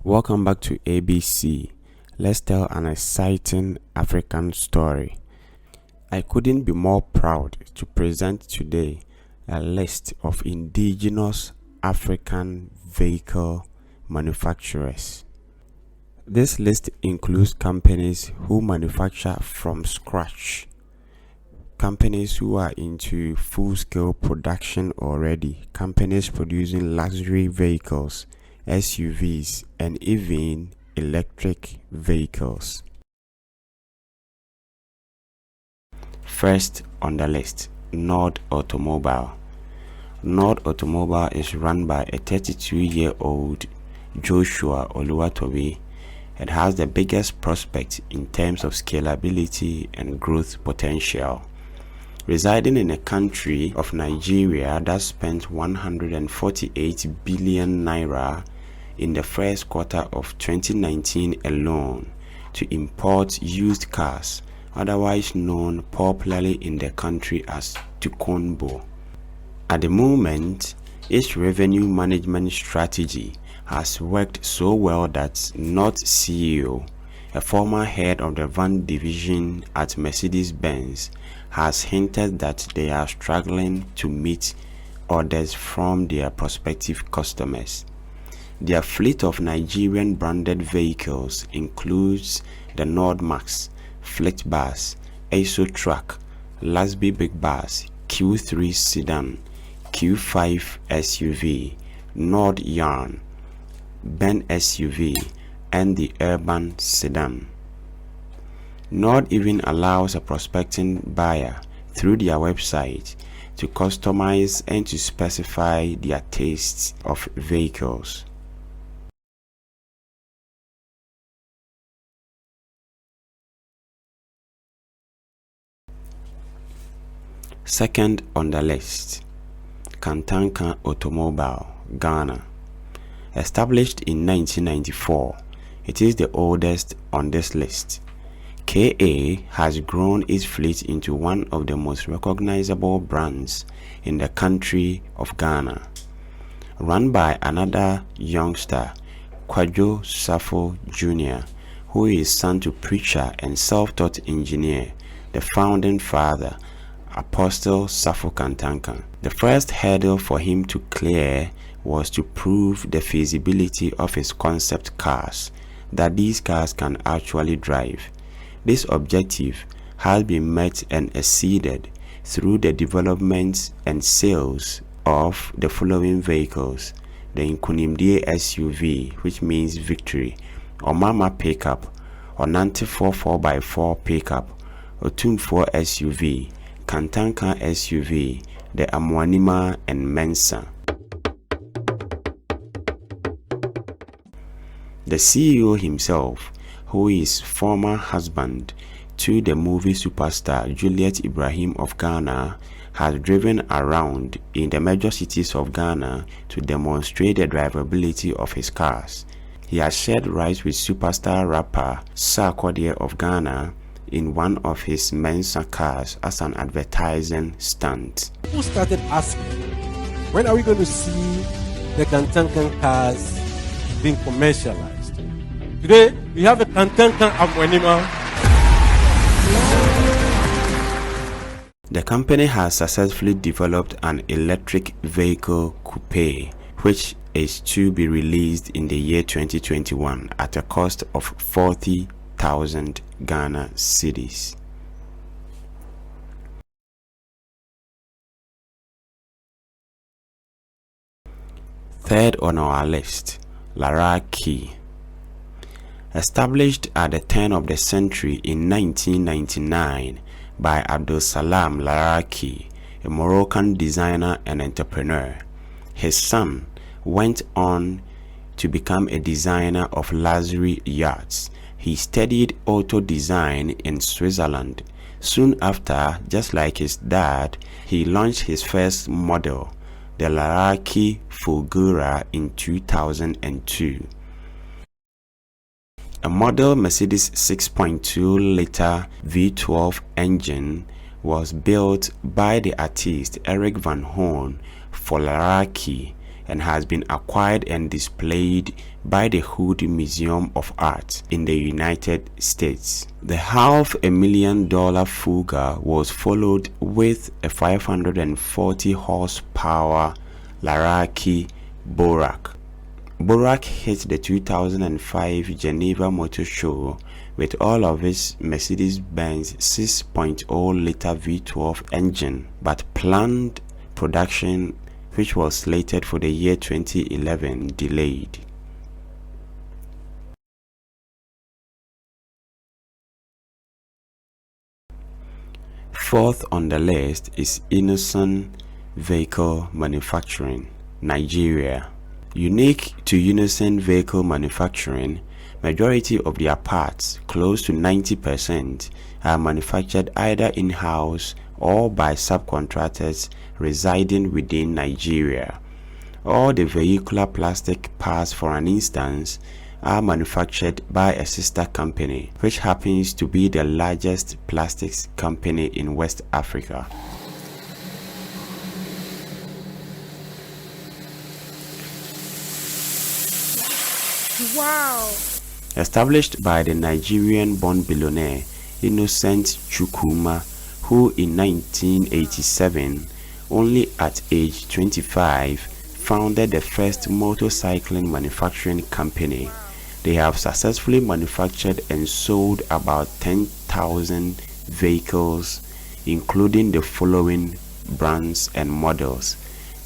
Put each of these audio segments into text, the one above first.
Welcome back to ABC. Let's tell an exciting African story. I couldn't be more proud to present today a list of indigenous African vehicle manufacturers. This list includes companies who manufacture from scratch, companies who are into full-scale production already, companies producing luxury vehicles, SUVs, and even electric vehicles. First on the list, Nord Automobile. Nord Automobile is run by a 32-year-old Joshua Oluwatobi. It has the biggest prospect in terms of scalability and growth potential. Residing in a country of Nigeria that spent 148 billion naira in the first quarter of 2019 alone to import used cars, otherwise known popularly in the country as Tukonbo. At the moment, its revenue management strategy has worked so well that Nord CEO, a former head of the van division at Mercedes-Benz, has hinted that they are struggling to meet orders from their prospective customers. Their fleet of Nigerian branded vehicles includes the Nord Max, Fleetbus, ASO Truck, Lasby Big Bus, Q3 Sedan, Q5 SUV, Nord Yarn, Ben SUV, and the Urban Sedan. Nord even allows a prospecting buyer through their website to customize and to specify their tastes of vehicles. Second on the list, Cantanker Automobile, Ghana. Established in 1994, it is the oldest on this list. KA has grown its fleet into one of the most recognizable brands in the country of Ghana. Run by another youngster, Kwadwo Safo Jr., who is son to preacher and self-taught engineer, the founding father, Apostle Safo Cantanker. The first hurdle for him to clear was to prove the feasibility of his concept cars, that these cars can actually drive. This objective has been met and exceeded through the development and sales of the following vehicles: the Nkunimdie SUV, which means victory, Omama pickup, Onantifo 4x4 pickup, Otumfo SUV, Cantanker SUV, the Amwanima, and Mensa. The CEO himself, who is former husband to the movie superstar Juliet Ibrahim of Ghana, has driven around in the major cities of Ghana to demonstrate the drivability of his cars. He has shared rides with superstar rapper Sarkodie of Ghana in one of his Mensa cars as an advertising stunt. People started asking, when are we going to see the Cantanker cars being commercialized? Today, we have a Cantanker Automobile. The company has successfully developed an electric vehicle coupe, which is to be released in the year 2021 at a cost of 40,000 Ghana cedis. Third on our list, Laraki. Established at the turn of the century in 1999 by Abdul Salam Laraki, a Moroccan designer and entrepreneur, his son went on to become a designer of luxury yachts. He studied auto design in Switzerland. Soon after, just like his dad, he launched his first model, the Laraki Fulgura, in 2002. A model Mercedes 6.2-liter V12 engine was built by the artist Eric Van Hoorn for Laraki and has been acquired and displayed by the Hood Museum of Art in the United States. The $500,000 Fuga was followed with a 540 horsepower Laraki Borak. Borak hit the 2005 Geneva Motor Show with all of its Mercedes-Benz 6.0-liter V12 engine, but planned production, which was slated for the year 2011, delayed. Fourth on the list is Unison Vehicle Manufacturing, Nigeria. Unique to Unison Vehicle Manufacturing, majority of their parts, close to 90%, are manufactured either in-house or by subcontractors residing within Nigeria. All the vehicular plastic parts, for an instance, are manufactured by a sister company, which happens to be the largest plastics company in West Africa. Wow! Established by the Nigerian-born billionaire Innocent Chukwuma, who in 1987, only at age 25, founded the first motorcycling manufacturing company. They have successfully manufactured and sold about 10,000 vehicles, including the following brands and models: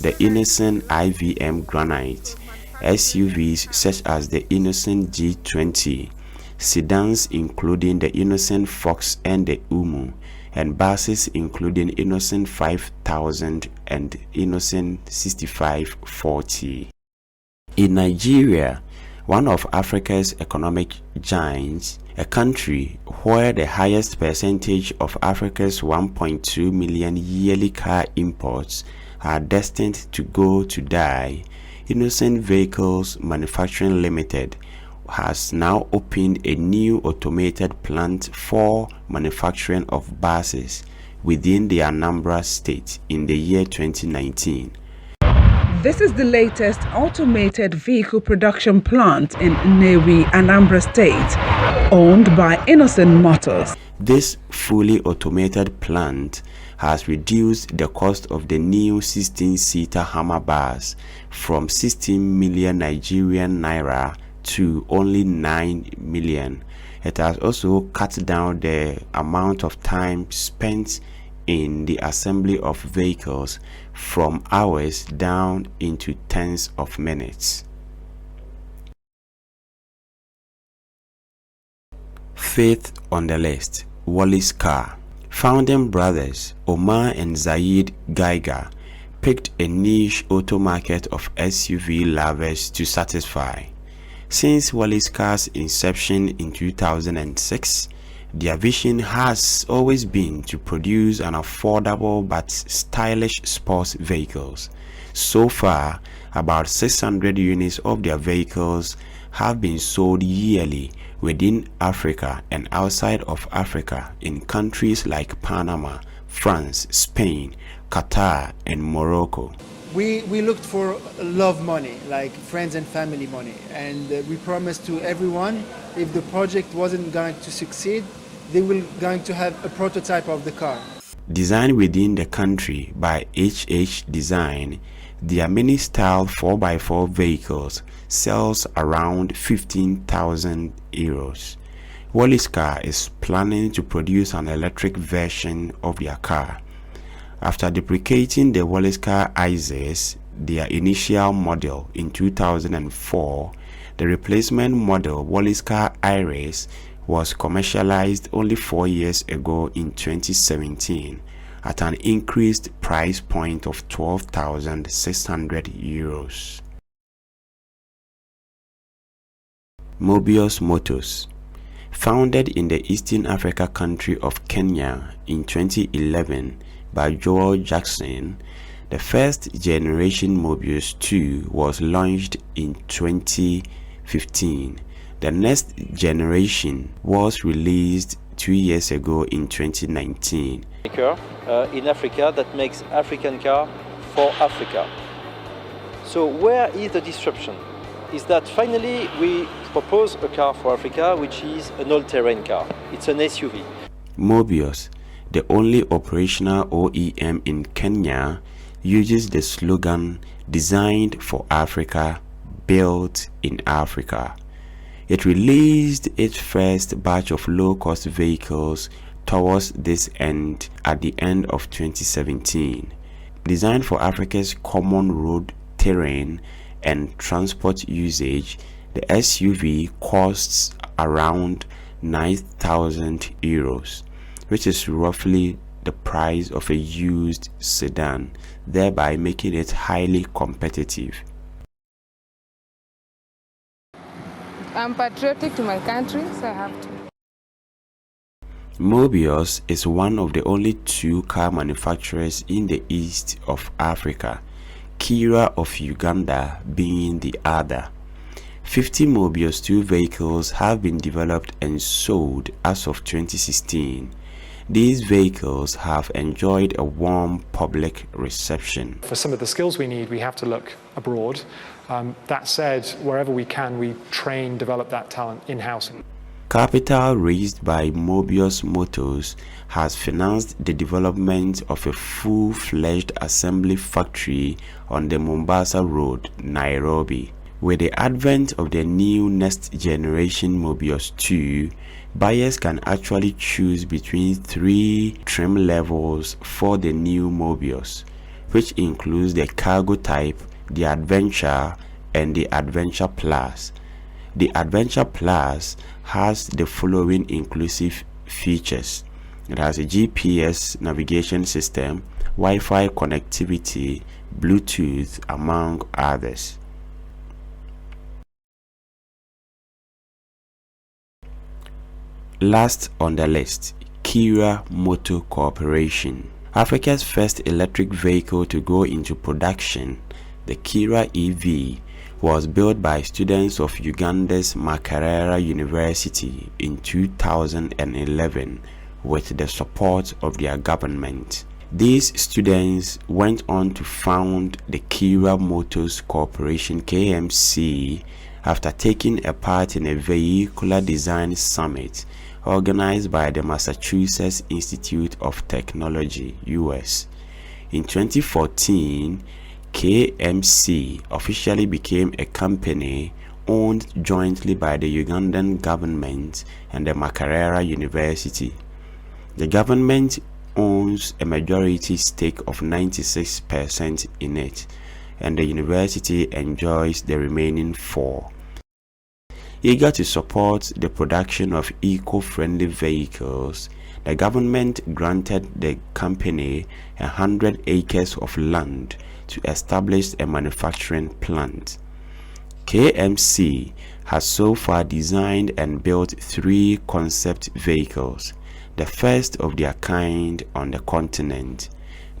the Innocent IVM Granite, SUVs such as the Innocent G20, sedans including the Innocent Fox and the Umu, and buses including Innocent 5000 and Innocent 6540. In Nigeria, one of Africa's economic giants, a country where the highest percentage of Africa's 1.2 million yearly car imports are destined to go to die, Innocent Vehicles Manufacturing Limited has now opened a new automated plant for manufacturing of buses within the Anambra state in the year 2019. This is the latest automated vehicle production plant in Nnewi, Anambra State, owned by Innocent Motors. This fully automated plant has reduced the cost of the new 16-seater Hammer bus from 16 million Nigerian naira to only 9 million. It has also cut down the amount of time spent in the assembly of vehicles from hours down into tens of minutes. Fifth on the list, Wallys Car. Founding brothers Omar and Zaid Geiger picked a niche auto market of SUV lovers to satisfy. Since Wallys Car's inception in 2006, their vision has always been to produce an affordable but stylish sports vehicles. So far, about 600 units of their vehicles have been sold yearly within Africa and outside of Africa in countries like Panama, France, Spain, Qatar, and Morocco. We looked for love money, like friends and family money, and we promised to everyone if the project wasn't going to succeed, they were going to have a prototype of the car. Designed within the country by HH Design, their mini-style 4x4 vehicles sells around 15,000 euros. Wallys Car is planning to produce an electric version of their car. After deprecating the Wallys Car Isis, their initial model, in 2004, the replacement model Wallys Car Iris was commercialized only 4 years ago in 2017 at an increased price point of 12,600 euros. Mobius Motors. Founded in the Eastern Africa country of Kenya in 2011 by Joel Jackson, the first generation Mobius 2 was launched in 2015. The next generation was released 2 years ago in 2019. In Africa that makes African car for Africa. So where is the disruption? Is that finally we propose a car for Africa which is an all-terrain car. It's an SUV. Mobius, the only operational OEM in Kenya, uses the slogan "Designed for Africa, Built in Africa." It released its first batch of low-cost vehicles towards this end at the end of 2017. Designed for Africa's common road terrain and transport usage, the SUV costs around 9,000 euros, which is roughly the price of a used sedan, thereby making it highly competitive. I'm patriotic to my country, so I have to. Mobius is one of the only two car manufacturers in the east of Africa, Kira of Uganda being the other. 50 Mobius 2 vehicles have been developed and sold as of 2016. These vehicles have enjoyed a warm public reception. For some of the skills we need, we have to look abroad. That said, wherever we can, we train, develop that talent in-house. Capital raised by Mobius Motors has financed the development of a full-fledged assembly factory on the Mombasa Road, Nairobi. With the advent of the new next generation Mobius 2, buyers can actually choose between 3 trim levels for the new Mobius, which includes the Cargo Type, the Adventure, and the Adventure Plus. The Adventure Plus has the following inclusive features. It has a GPS navigation system, Wi-Fi connectivity, Bluetooth, among others. Last on the list, Kira Motor Corporation. Africa's first electric vehicle to go into production, the Kira EV, was built by students of Uganda's Makerere University in 2011 with the support of their government. These students went on to found the Kira Motors Corporation KMC after taking a part in a vehicular design summit organized by the Massachusetts Institute of Technology, US. In 2014, KMC officially became a company owned jointly by the Ugandan government and the Makerere University. The government owns a majority stake of 96% in it, and the university enjoys the remaining 4%. Eager to support the production of eco-friendly vehicles, the government granted the company 100 acres of land to establish a manufacturing plant. KMC has so far designed and built 3 concept vehicles, the first of their kind on the continent.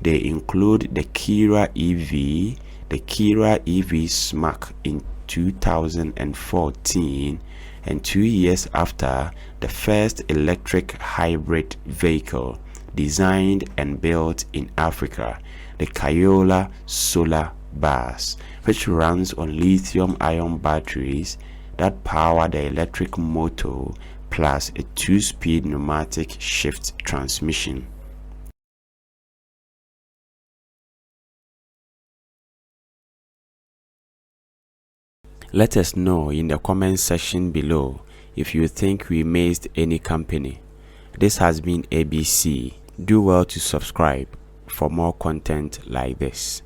They include the Kira EV, the Kira EV Smack in 2014, and 2 years after, the first electric hybrid vehicle designed and built in Africa, the Kayola Solar Bus, which runs on lithium-ion batteries that power the electric motor plus a 2-speed pneumatic shift transmission. Let us know in the comment section below if you think we missed any company. This has been ABC. Do well to subscribe for more content like this.